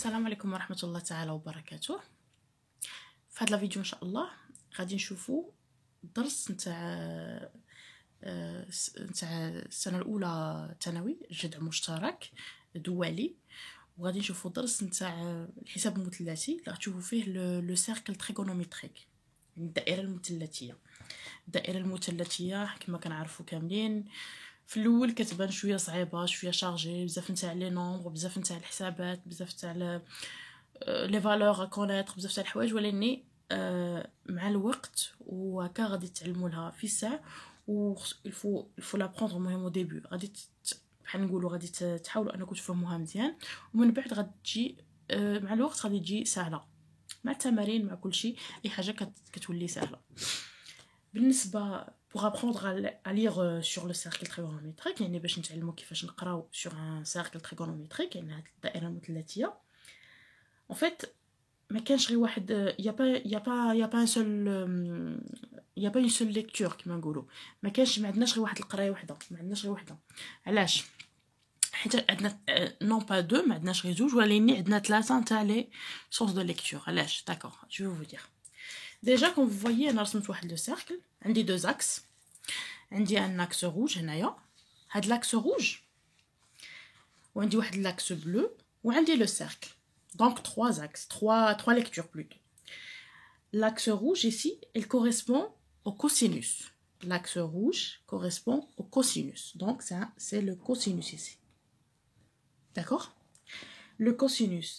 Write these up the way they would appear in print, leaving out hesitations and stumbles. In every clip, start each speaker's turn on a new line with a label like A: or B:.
A: السلام عليكم ورحمة الله تعالى وبركاته. في هذا الفيديو ان شاء الله غادي نشوفوا درس نتاع السنة الأولى ثانوي جدع مشترك دولي، وغادي نشوفوا درس نتاع الحساب المثلثي اللي غتشوفوا فيه لو سيركل تريغونوميتريك، الدائرة المثلثية. الدائرة المثلثية كما كنعرفوا كاملين في الاول كتبان شويه صعيبه، شويه شارجي، بزاف نتاع لي نومبر، بزاف نتاع الحسابات، بزاف تاع لي فالور ا كونيتر، بزاف تاع الحوايج، ولكن مع الوقت وهكا غادي تعلموا لها في الساعه و الفو لا بروندر مهم او ديبي. غادي بحال نقولوا غادي تحاولوا انكم تفهموها مزيان، ومن بعد غادي تجي مع الوقت غادي تجي سهله، مع التمارين مع كل شيء اي حاجه كتولي سهله. بالنسبه pour apprendre à lire sur le cercle trigonométrique، يعني باش نتعلموا كيفاش نقراو sur un cercle trigonométrique، يعني هاد الدائره المثلثيه. en fait ما كانش غير واحد y a pas un seul y a pas une seule lecture كما نقولوا. ما كانش، ما عندناش غير واحد القرايه وحده، ما عندناش غير وحده. علاش؟ حيت عندنا نون با دو، ما عندناش غير جوج، ولكن عندنا ثلاثه نتاع لي سورس دو ليكتور. علاش؟ داكور جو vous dire. Déjà comme vous voyez انا رسمت واحد لو سيركل، عندي دو زاكس، عندي ان اكس روج هنايا، هاد لاكس روج، وعندي واحد لاكس بلو، وعندي لو سيركل. دونك 3 زاكس، 3 lectures plutôt. L'axe rouge ici, il correspond au cosinus. L'axe rouge correspond au cosinus. Donc ça c'est le cosinus ici. D'accord? Le cosinus,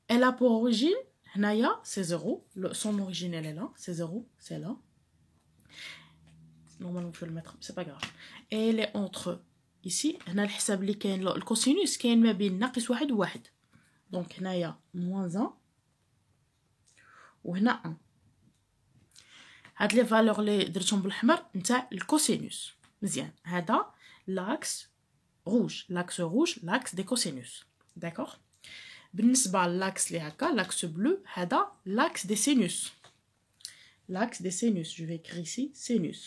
A: elle a pour origine هنايا c'est 0, son origine elle est là, c'est 0, c'est là. Normalement je vais le mettre, c'est pas grave. Et elle est entre ici, هنا الحساب اللي كاين الكوسينوس كاين ما بين ناقص واحد وواحد. دونك هنايا موان 1 وهنا 1. هاد لي فالور اللي درتهم بالاحمر نتاع الكوسينوس. مزيان، هذا لاكس روج، لاكس روج، لاكس دي كوسينوس. داكوغ. بالنسبه للاكس اللي هكا لاكس بلو، هذا لاكس دي سينوس. L'axe des sinus, je vais écrire ici sinus.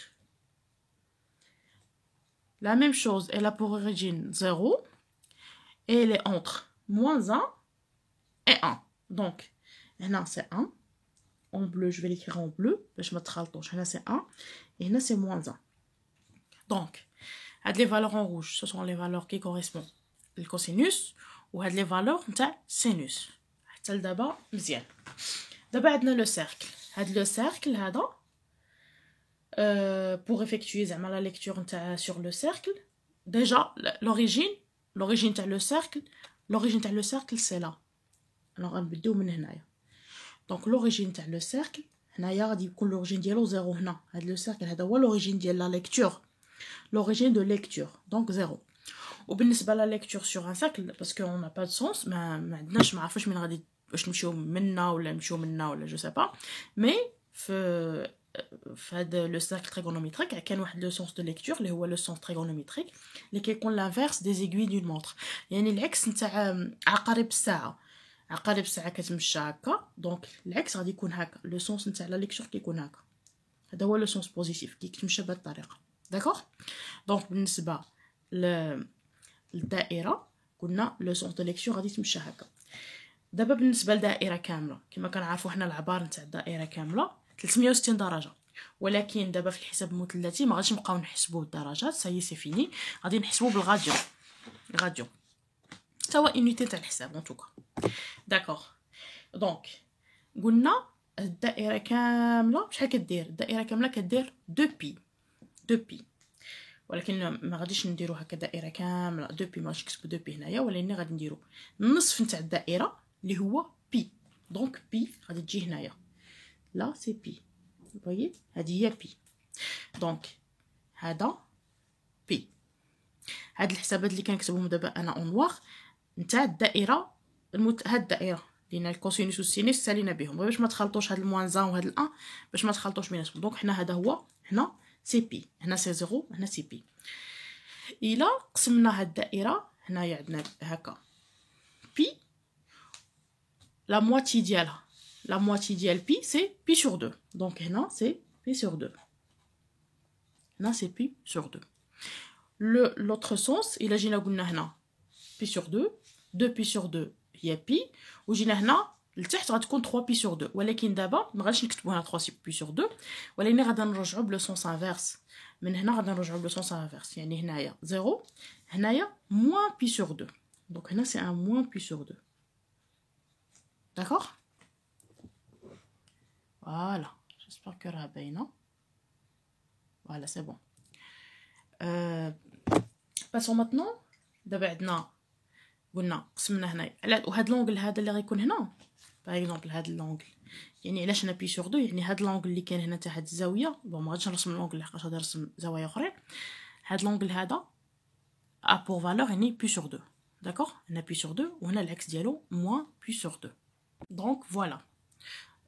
A: La même chose, elle a pour origine 0 et elle est entre moins 1 et 1. Donc, là c'est 1. En bleu, je vais l'écrire en bleu. Là c'est 1 et là c'est moins 1. Donc, les valeurs en rouge, ce sont les valeurs qui correspondent au cosinus, ou les valeurs de sinus. D'abord, bien. D'abord, on a le cercle. Le cercle, pour effectuer la lecture sur le cercle, déjà l'origine de le cercle c'est là. Alors on va de là. Donc l'origine de le cercle, l'origine de 0 هنا. Le cercle c'est l'origine de la lecture, l'origine de lecture, donc 0. وبالنسبه à la lecture sur un cercle, parce qu'on n'a pas de sens, ما عندناش، ما عرفوش من غادي باش نمشيو منا ولا نمشيو منا ولا جو سي با. مي في هذا لو سيركل تريغونوميتريك كاين واحد لو سونس دو ليكتور اللي هو لو سونس تريغونوميتريك اللي كيكون لانفيرس دي زيغوي دون مونطر، يعني العكس نتاع عقارب الساعه. عقارب الساعه كتمشى هكا، دونك العكس غادي يكون هكا. لو سونس نتاع لا ليكتور كيكون هكا، هذا هو لو سونس بوزيتيف كيتمشى بهذه الطريقه. داكوغ. دونك بالنسبه للدائره قلنا لو سونس دو ليكتور غادي تمشى هكا. دابا بالنسبه لدائره كامله، كما كنعرفوا حنا العبار نتاع الدائره كامله 360 درجه، ولكن دابا في الحساب المثلثي ما غاديش نبقاو نحسبوا بالدرجات، سي فيني، غادي نحسبوا بالغاديون. غاديون سواء يونيتي تاع الحساب ان توكا. داكوغ. دونك قلنا الدائره كامله شحال كدير؟ الدائره كامله كدير 2 بي، 2 بي، ولكن ما غاديش نديرو هكا دائره كامله 2 بي، ماشي نكتبوا 2 بي هنايا، ولكن غادي نديرو النصف نتاع الدائره اللي هو بي. دونك بي غادي تجي هنايا، لا سي بي، فوايي هذه هي بي. دونك هذا بي. هاد الحسابات اللي كنكتبهم دابا انا اون نوار نتاع الدائره هاد الدائره لينا الكوسينوس والسينوس سالينا بهم باش ما تخلطوش هاد الموان 1 وهاد الان، باش ما تخلطوش بيناتهم. دونك حنا هذا هو، هنا سي بي، هنا سي 0، هنا سي بي. الا قسمنا هاد الدائره هنايا عندنا هكا بي، la moitié ديالها، la moitié ديال بي c'est pi sur 2. donc هنا c'est pi sur 2، هنا c'est pi sur 2. l'autre sens الا جينا قلنا هنا pi sur 2، 2 pi sur 2 هي بي، وجينا هنا لتحت غتكون 3 بي سور 2. ولكن دابا ما غاديش نكتبوا هنا 3 بي سور 2، ولكن غادي نرجعوا بلو سونس انفيرس. من هنا غادي نرجعوا بلو سونس انفيرس، يعني هنايا 0 هنايا موان بي سور 2. دونك هنا سي ان موان بي سور 2. داكوغ. فوالا جيسبر كو راه باينه. فوالا سي بون. باسو ماتنون دابا عندنا قلنا قسمنا هنايا، وهاد لونغل هذا اللي غيكون هنا باغ اكزومبل هاد لونغل، يعني علاش انا بي سور 2، يعني هاد لونغل اللي كاين هنا تاع هاد الزاويه، بون ما غاديش نرسم لونغل لحقاش غادي نرسم زوايا اخرين. هاد لونغل هذا ا بور فالور يعني بي سور 2. داكوغ. هنا بي سور 2 وهنا العكس ديالو موان بي سور 2. دونك فوالا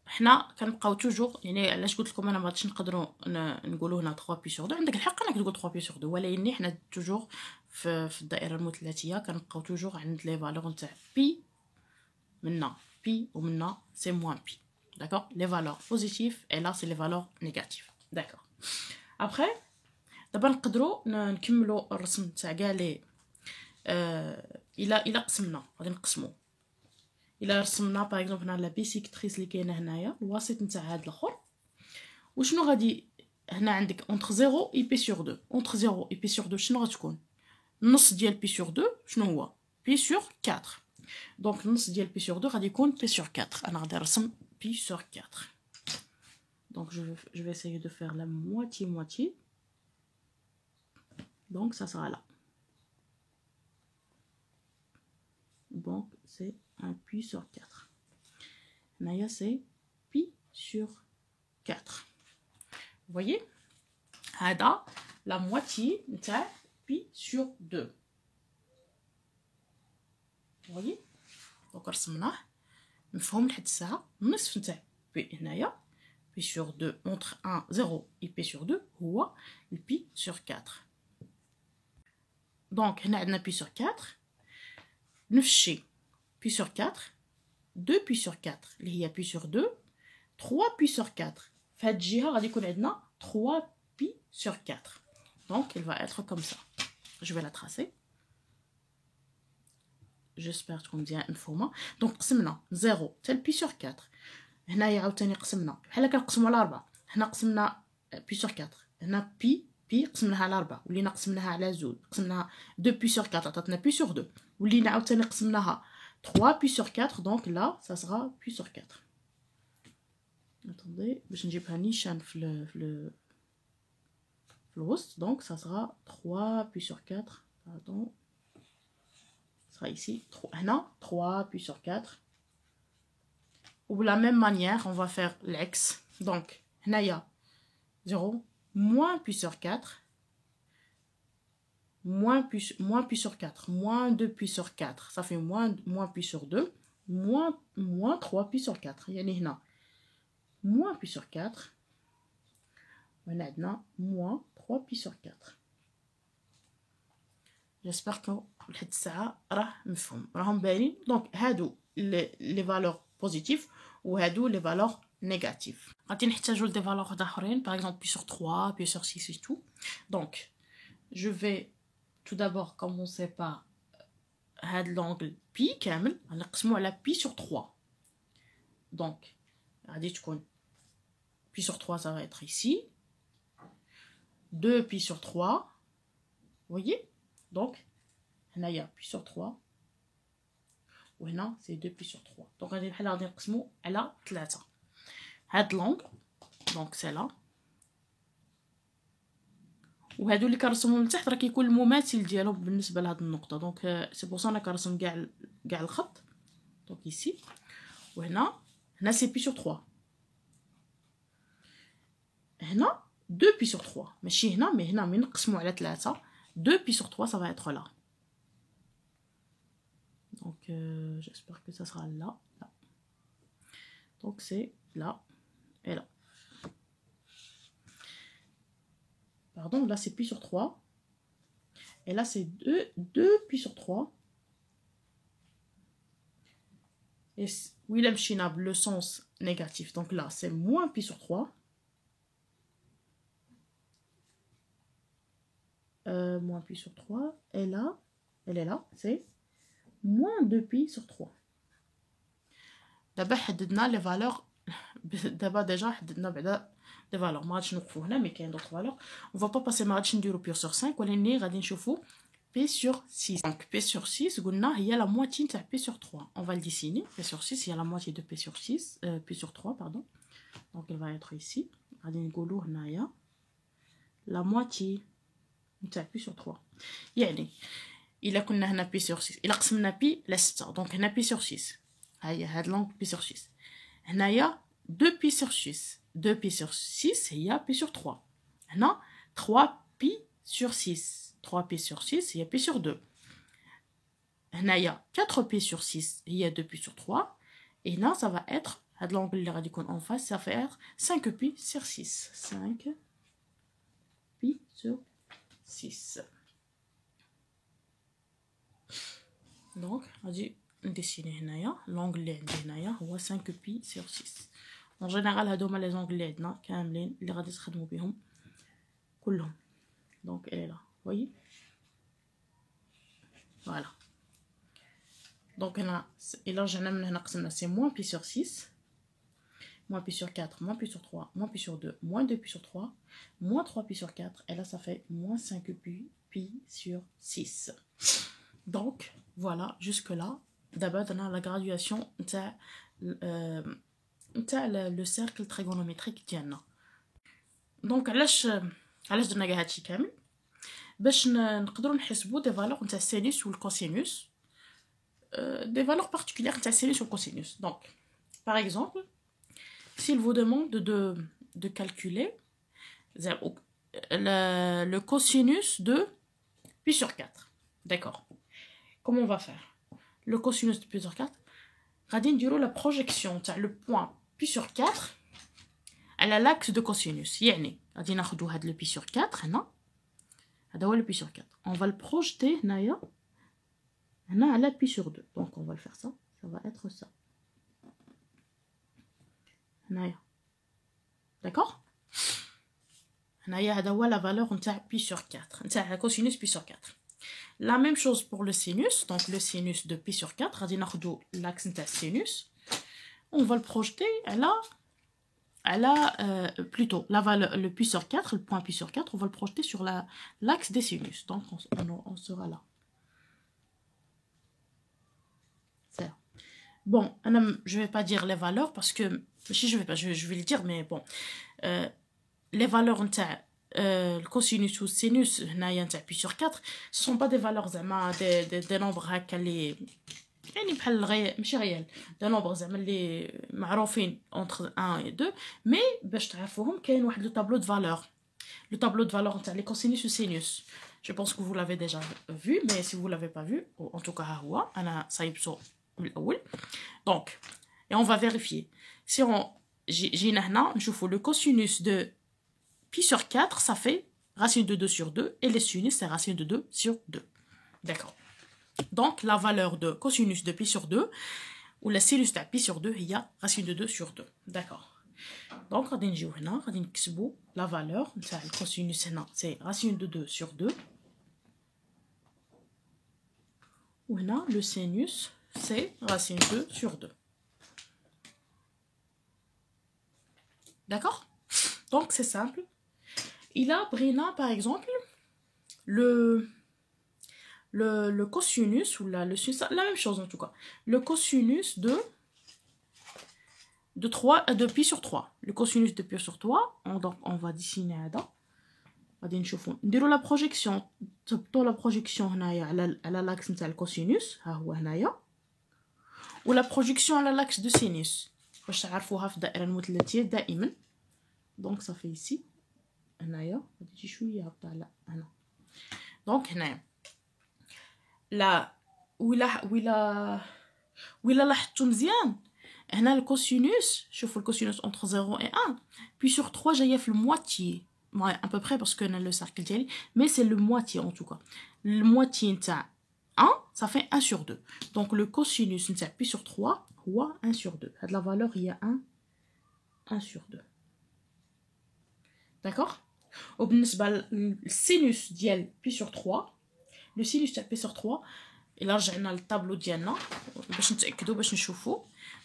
A: حنا كنبقاو توجور، يعني علاش قلت لكم انا ما غاديش نقدروا نقولوا هنا 3 بي سور 2. عندك الحق انك تقول 3 بي سور 2، ولكن حنا توجور في الدائره المثلثيه كنبقاو توجور عند لي فالور نتاع بي، منا بي ومنا سي موان بي. داكوغ. لي فالور بوزيتيف اي لا سي لي فالور نيجاتيف. داكوغ. ابري دابا نقدروا نكملوا الرسم تاع كاع لي الى قسمنا غادي نقسموا. الى رسمنا باغ اكزومبل هنا لا بيسيكتريس اللي كاينه هنايا الوسط نتاع هذا الاخر، وشنو غادي هنا عندك اونتر 0 و بي سور 2. اونتر 0 و بي سور 2 شنو غتكون؟ النص ديال بي سور 2 شنو هو؟ بي سور 4. دونك النص ديال بي سور 2 غادي يكون بي سور 4. انا غادي نرسم بي سور 4. دونك je vais essayer de faire la moitié. Donc ça sera là. Donc c'est un pi sur 4. Naya c'est pi sur 4. Vous voyez? Hada la moitié de pi sur 2. Vous voyez? Donc رسمناه مفهوم لحد الساعه. النصف نتاع بي هنايا pi sur 2 entre 1 0 et pi sur 2 هو pi sur 4. Donc هنا عندنا pi sur 4 نفس الشيء pi sur 4 2 pi sur 4 اللي هي pi sur 2 3 pi sur 4. فهاد الجهه غادي يكون عندنا 3 pi sur 4. Donc elle va être comme ça. Je vais la tracer. J'espère تكون مزيان مفهومه. دونك قسمنا 0 حتى ل pi sur 4. هنايا عاوتاني قسمنا بحال كنقسموا على 4. هنا قسمنا pi sur 4. هنا بي قسمناها على 4 ولينا قسمناها على 2 قسمناها 2 pi sur 4 عطاتنا pi sur 2 ولينا عاوتاني قسمناها 3 pi sur 4. donc là ça sera pi sur 4. attendez باش نجيبها نيشان في الوسط. donc ça sera 3 pi sur 4 pardon ça sera ici 3 هنا 3 pi sur 4. ou de la même manière on va faire l'ex. donc هنايا 0 moins pi sur 4 moins pi sur 4 moins 2 pi sur 4 ça fait moins pi sur 2 moins 3 pi sur 4. يعني هنا moins pi sur 4 وهنا عندنا moins 3 pi sur 4. j'espère que لحد الساعه راه مفهوم راهم باينين. دونك هادو لي فالور بوزيتيف وهادو لي فالور négatif. غادي نحتاجو لدي فالور اخرين par exemple pi sur 3 pi sur 6 et tout. donc je vais tout d'abord commencer par هاد l'angle pi كامل غنقسمو على pi sur 3. donc غادي تكون pi sur 3 ça va être ici 2 pi sur 3. vous voyez? donc هنايا pi sur 3 وهنا c'est 2 pi sur 3. donc غادي بحال غادي نقسمو على 3. هاد لونغ دونك سي لا وهادو اللي كنرسمهم من تحت راه كيكون المماثل ديالهم بالنسبه لهاد النقطه. دونك سي بور سا انا كنرسم كاع الخط. دونك ايسي وهنا سي بي سور 3 هنا 2 بي سور 3 ماشي هنا مي هنا من نقسمو على 3 2 بي سور 3 ça va être là. donc j'espère que ça sera là. donc c'est là et là. pardon là c'est pi sur 3 et là c'est 2 pi sur 3. et oui là مشينا le sens négatif donc là c'est moins pi sur 3 moins pi sur 3 et là elle est là c'est moins 2 pi sur 3. دابا حددنا لي فالور دابا ديجا حددنا بعدا دي فالور ما غاديش نوقفو هنا مي كاين دوطر فالور اون فا با باسي ما غاديش نديرو بي سور 5 ولكن غادي نشوفو بي سور 6 دونك بي سور 6 قلنا هي لا موitié نتاع بي سور 3 اون فا لي ديسيني بي سور 6 هي لا موitié دو بي سور 6 بي سور 3 باردون دونك il va être ici غادي نقولو هنايا لا موitié نتاع بي سور 3 يعني الا كنا هنا بي سور 6 الا قسمنا بي ل 6 دونك هنا بي سور 6 ها هي هاد لونغ بي سور 6 هنايا 2 بي سور 6 2 بي سور 6 هي بي سور 3 هنا 3 بي سور 6 3 بي سور 6 هي بي سور 2 هنايا 4 بي سور 6 هي 2 بي سور 3 et هنا ça va être هاد لونغل اللي غادي يكون en face ça va être 5 بي سور 6 5 بي سور 6 دونك غادي نديسيني هنايا لونغل اللي عندي هنايا هو 5 بي سور 6 en général هادوما لي زونغل اللي عندنا كاملين اللي غادي تخدموا بهم كلهم دونك elle est là voyez voilà donc هنا الا رجعنا من هنا قسمنا سي موان بي سور 6 moins pi sur 4 moins pi sur 3 moins pi sur 2 moins 2 pi sur 3 moins 3 pi sur 4 et là ça fait moins 5 pi sur 6 donc voilà jusque là d'abord on a la graduation le cercle trigonométrique ديالنا دونك علاش درنا كاع هادشي كامل باش نقدروا نحسبوا دي فالور نتاع السينوس والكوسينوس des valeurs particulières نتاع السينوس والكوسينوس donc par exemple s'il vous demande de calculer le cosinus de pi sur 4 d'accord comment on va faire le cosinus de pi sur 4 غادي نديرو la projection تاع le point pi sur 4 على l'axe de cosinus يعني غادي ناخدو هاد le pi sur 4 هنا هذا هو le pi sur 4 on va le projeter هنايا هنا على pi sur 2 donc on va le faire ça va être ça هنايا d'accord هنايا هذا هو la valeur نتاع pi sur 4 نتاع cosinus pi sur 4 la même chose pour le sinus donc le sinus de pi sur 4 غادي ناخدو l'axe نتاع sinus on va le projeter plutôt la valeur le pi sur 4 le point pi sur 4 on va le projeter sur l'axe des sinus donc on sera là ça bon je vais pas dire les valeurs parce que si je vais le dire mais bon les valeurs نتاع le cosinus ou le sinus هنايا نتاع pi sur 4 ce sont pas des valeurs زعما des nombres هكا اللي يعني بحال غير ماشي ريال des nombres زعما اللي معروفين entre 1 et 2 mais باش تعرفوهم كاين واحد لو طابلو de valeur le tableau de valeur نتاع les cosinus ou sinus je pense que vous l'avez déjà vu mais si vous l'avez pas vu en tout cas ها هو انا صايبته من الاول donc et on va vérifier si on جينا هنا نشوفوا le cosinus de pi sur 4 ça fait racine de 2 sur 2 et les sinus c'est racine de 2 sur 2 d'accord donc la valeur de cosinus de pi sur 2 ou la sinus de pi sur 2 هي racine de 2 sur 2 d'accord donc غادي نجيو هنا غادي نكتبوا la valeur نتاع الكوسينوس هنا c'est racine de 2 sur 2 وهنا le sinus c'est racine 2 sur 2 d'accord donc c'est simple il a Brina par exemple le cosinus ou le sinus la même chose en tout cas le cosinus de pi sur 3 le cosinus de pi sur 3 donc on va dessiner هذا غادي نشوفوا نديروا la projection تبطوا la projection هنايا على l'axe نتاع الكوسينوس ها هو هنايا ولا projection على l'axe de sinus باش تعرفوها في الدائره المثلثيه دائما donc ça fait ici هنايا غادي تجي شويه هبطه على هنا دونك هنايا لا ولا لاحظتوا مزيان هنا الكوسينوس شوفوا الكوسينوس entre 0 et 1 puis sur 3 جايه في الموitié à peu près parce que انا le cercle ديالي mais c'est le moitié en tout cas le moitié نتاع 1 ça fait 1 sur 2 donc le cosinus نتاع pi sur 3 هو 1 sur 2 هاد la valeur هي 1 sur 2 d'accord وبالنسبه للسينوس ديال pi sur 3 le sinus تاع pi sur 3 الا رجعنا للطابلو ديالنا باش نتاكدوا باش نشوفوا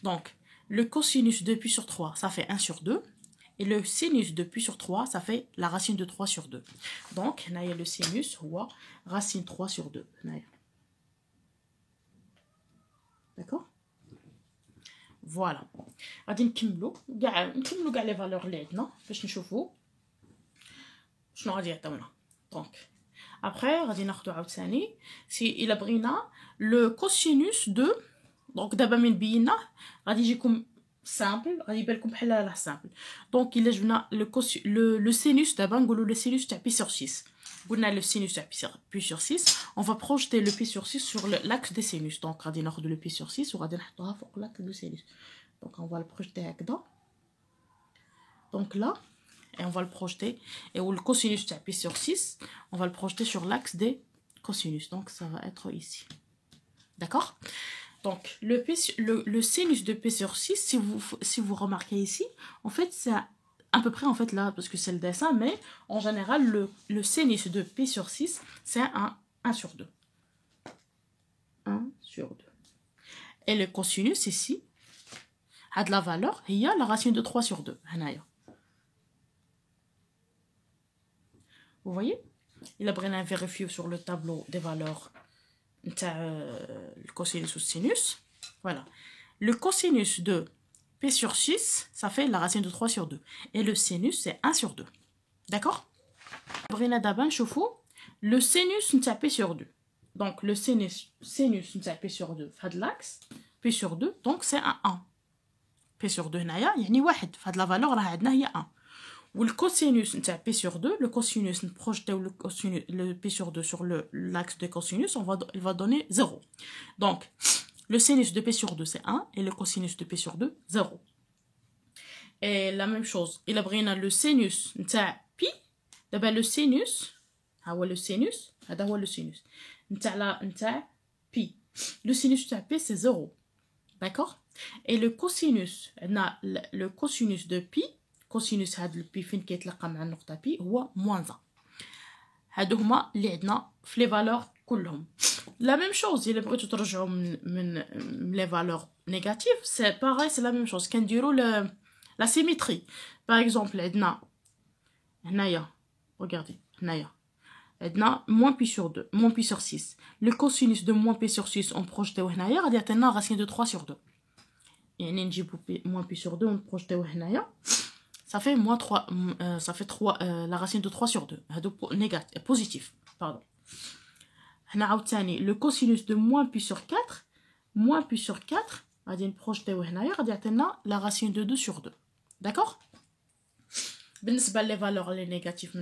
A: donc le cosinus de pi sur 3, ça fait 1 sur 2. Et le sinus de pi sur 3, ça fait la racine de 3 sur 2. Donc, le sinus, ou racine 3 sur 2. D'accord? Voilà. غادي نكملوا كاع لي فالور اللي عندنا باش نشوفوا شنو غادي يعطيونا. دونك ابري غادي ناخذوا عاوتاني سي الا بغينا لو كوسينوس دو. دونك دابا من بينا غادي يجيكم سامبل، غادي يبان لكم بحال راه سامبل. دونك الا جبنا لو سينوس دابا نقولوا لو سينوس تاع بي سور 6. قلنا لو سينوس تاع بي سور 6 on va projeter le pi sur 6 sur l'axe des sinus. Donc غادي ناخذ le pi sur 6 وغادي نحطوها فوق l'axe du sinus. Donc on va le projeter هكذا. Donc là et on va le projeter et le cosinus تاع pi sur 6 on va le projeter sur l'axe des cosinus. Donc ça va être ici. D'accord? Donc, le sinus de P sur 6, si vous remarquez ici, en fait, c'est à peu près, en fait, là, parce que c'est le dessin, mais en général, le sinus de P sur 6, c'est 1 sur 2. 1 sur 2. Et le cosinus, ici, a de la valeur, il y a la racine de 3 sur 2. Vous voyez? Il a bien vérifié sur le tableau des valeurs. Le cosinus ou sinus. Voilà. Le cosinus de P sur 6, ça fait la racine de 3 sur 2. Et le sinus, c'est 1 sur 2. D'accord? Le sinus de P sur 2. Donc, le sinus de P sur 2, fait de l'axe. P sur 2, donc c'est un 1. P sur 2, il y a 1. Fait de la valeur, il y a 1. Ou le cosinus de P sur 2, le cosinus, projeter le P sur 2 sur l'axe de cosinus, il va donner 0. Donc, le sinus de P sur 2, c'est 1, et le cosinus de P sur 2, 0. Et la même chose, il a pris le sinus de pi, d'abord le sinus, le sinus, le sinus, pi. Le sinus de pi, c'est 0. D'accord? Et le cosinus de pi, cosinus هاد البي فين كيتلاقى مع النقطه بي هو موان 1. هادو هما اللي عندنا في لي فالور كلهم. لا ميم شوز الا بغيتو ترجعوا من لي فالور نيجاتيف سي باغي، سي لا ميم شوز كنديروا لا سيميتري. باغ اكزومبل عندنا هنايا ريغاردي هنايا عندنا موان بي سور 2 موان بي سور 6. لو كوسينوس دو موان بي سور 6 اون بروجيتيو هنايا غادي يعطينا راسين دو 3 سور 2. يعني نجيبو موان بي سور 2 ونبروجيتيو هنايا ça fait moins 3, ça fait 3, la racine de 3 sur 2. Négatif, positif, pardon. Le cosinus de moins pi sur 4, moins pi sur 4, on va projeter la racine de 2 sur 2. D'accord? Les valeurs les négatives,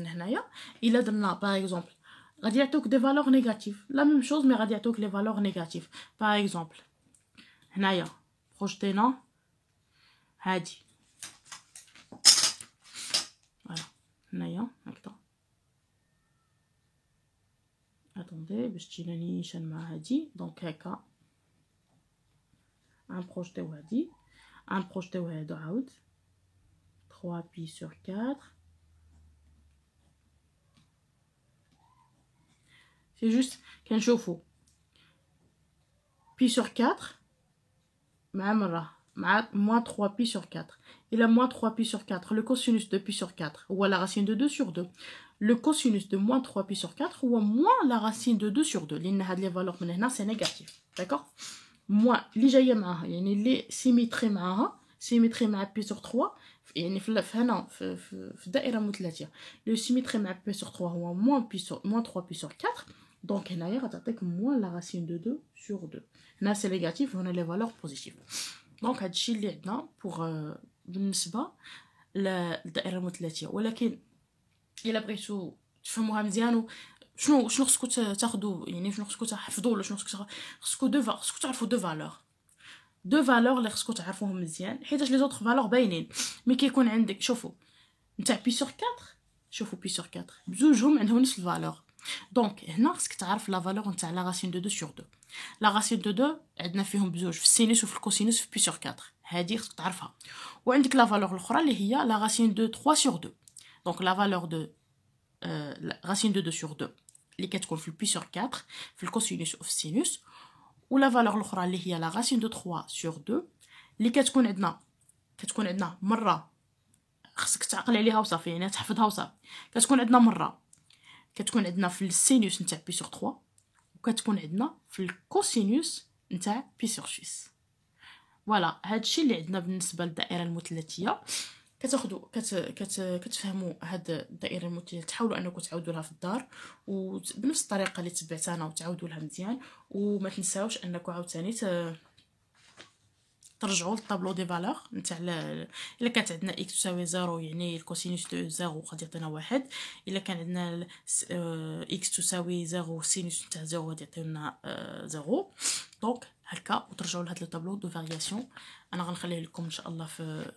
A: il a donné, par exemple, des valeurs négatives. La même chose, mais les valeurs négatives. Par exemple, projeter là, hadi. هنايا هكذا. اتوندي باش تجيني نيشان مع هادي. دونك هكا نبروجيتيو هادي نبروجيتيو هادو عاود 3 بي سور 4. سي جوست كنشوفو بي سور 4 مع مرة مع moins 3 pi sur 4. Il a moins 3 pi sur 4. Le cosinus de pi sur 4 ou la racine de 2 sur 2. Le cosinus de moins 3 pi sur 4 ou moins la racine de 2 sur 2. Les valeurs c'est négatif. D'accord? Moins, les جايه معاها يعني اللي سيميتري معاها سيميتري مع pi sur 3 يعني هنا في الدائره مثلثيه. لو سيميتري مع pi sur 3 هو moins 3 pi sur 4. Donc هنايا غتعطيك moins la racine de 2 sur 2. هنا c'est négatif وهنا les valeurs positives. دونك هادشي اللي عندنا بوغ بالنسبه للدائره المثلثيه. ولكن الا بغيتو تفهموها مزيان شنو خصكم تاخذوا يعني شنو خصكم تحفظوا ولا شنو خصكم تعرفوا دو فالور اللي خصكم تعرفوهم مزيان حيتاش لي زوطخ فالور باينين. مي كيكون عندك شوفوا نتاع بي سور 4 شوفوا بي سور 4 بزوجهم عندهم نفس الفالور. دونك هنا خصك تعرف لا فالور نتاع لا راسين دو 2 sur 2. لا راسين دو 2 عندنا فيهم بزوج في السينوس وفي الكوسينوس في بي سور 4. هادي خصك تعرفها. وعندك لا فالور الاخرى اللي هي لا راسين دو 3 sur 2. دونك لا فالور دو راسين دو 2 sur 2 اللي كتكون في البي سور 4 في الكوسينوس وفي السينوس. ولا فالور الاخرى اللي هي لا راسين دو 3 sur 2 اللي كتكون عندنا مره خصك تعقل عليها وصافي، يعني تحفظها وصافي. كتكون عندنا مره كتكون عندنا في السينوس نتاع بي سور 3، وكتكون عندنا في الكوسينوس نتاع بي سور 6. فوالا هادشي اللي عندنا بالنسبه للدائره المثلثيه. كتاخذوا كتفهموا هاد الدائره المثلثيه، تحاولوا انكم تعاودوا لها في الدار وبنفس الطريقه اللي تبعت انا، وتعاودوا لها مزيان. وما تنساوش انكم عاوتاني ترجعوا للطابلو دي فالور نتاع الا كانت عندنا اكس تساوي 0 يعني الكوسينوس دو 0 غادي يعطينا 1. الا كان عندنا اكس تساوي 0 السينوس نتاع 0 غادي يعطينا 0. دونك هكا وترجعوا لهاد الطابلو دو فارياسيون. انا غنخليه لكم ان شاء الله في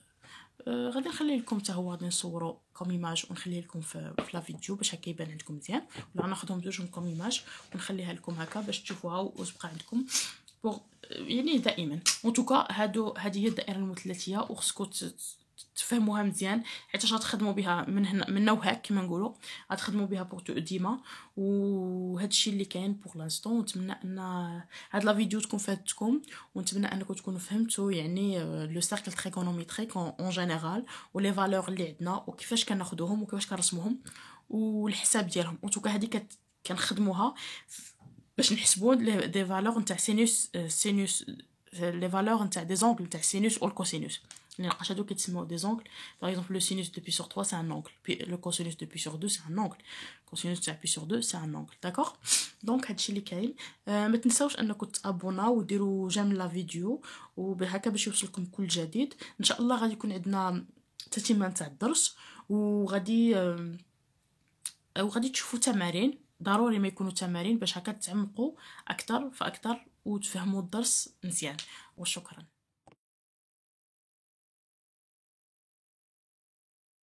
A: غادي نخليه لكم حتى هو، غادي نصورو كوم ايماج ونخليه لكم في لا فيديو باش هكا يبان عندكم مزيان، ولا ناخذهم بجوج كوم ايماج ونخليها لكم هكا باش تشوفوها وتبقى عندكم بوغ يعني دائما. ان توكا هذه هي الدائره المثلثيه، وخصكم تفهموها مزيان حيت غتخدموا بها من هنا من وهاك كما نقولوا، غتخدموا بها بوغ ديما. وهذا الشيء اللي كاين بوغ لانستون. نتمنى ان هاد لا فيديو تكون فاتتكم، ونتمنى انكم تكونوا فهمتوا يعني لو سيركل تريغونوميتريك اون جينيرال، ولي فالور اللي عندنا وكيفاش كناخذوهم وكيفاش كنرسموهم والحساب ديالهم. ان توكا هذه كنخدموها باش نحسبوا دي فالور نتاع سينوس لي فالور نتاع دي زونغل نتاع سينوس او الكوسينوس. لقاش هادو كيتسموا دي زونغل. باغ اكزومبل لو سينوس دو بي سور 3 سي ان اونغل، لو كوسينوس دو بي سور 2 سي ان اونغل، كوسينوس تاع بي سور 2 سي ان اونغل. داكوغ. دونك هادشي اللي كاين. ما تنساوش انكم تابوناو وديروا جيم لا فيديو، وبهكا باش يوصلكم كل جديد. ان شاء الله غادي يكون عندنا تتمه تاع الدرس، وغادي تشوفوا تمارين. ضروري ما يكونوا تمارين باش هكا تعمقوا اكثر فاكثر وتفهموا الدرس مزيان. وشكرا.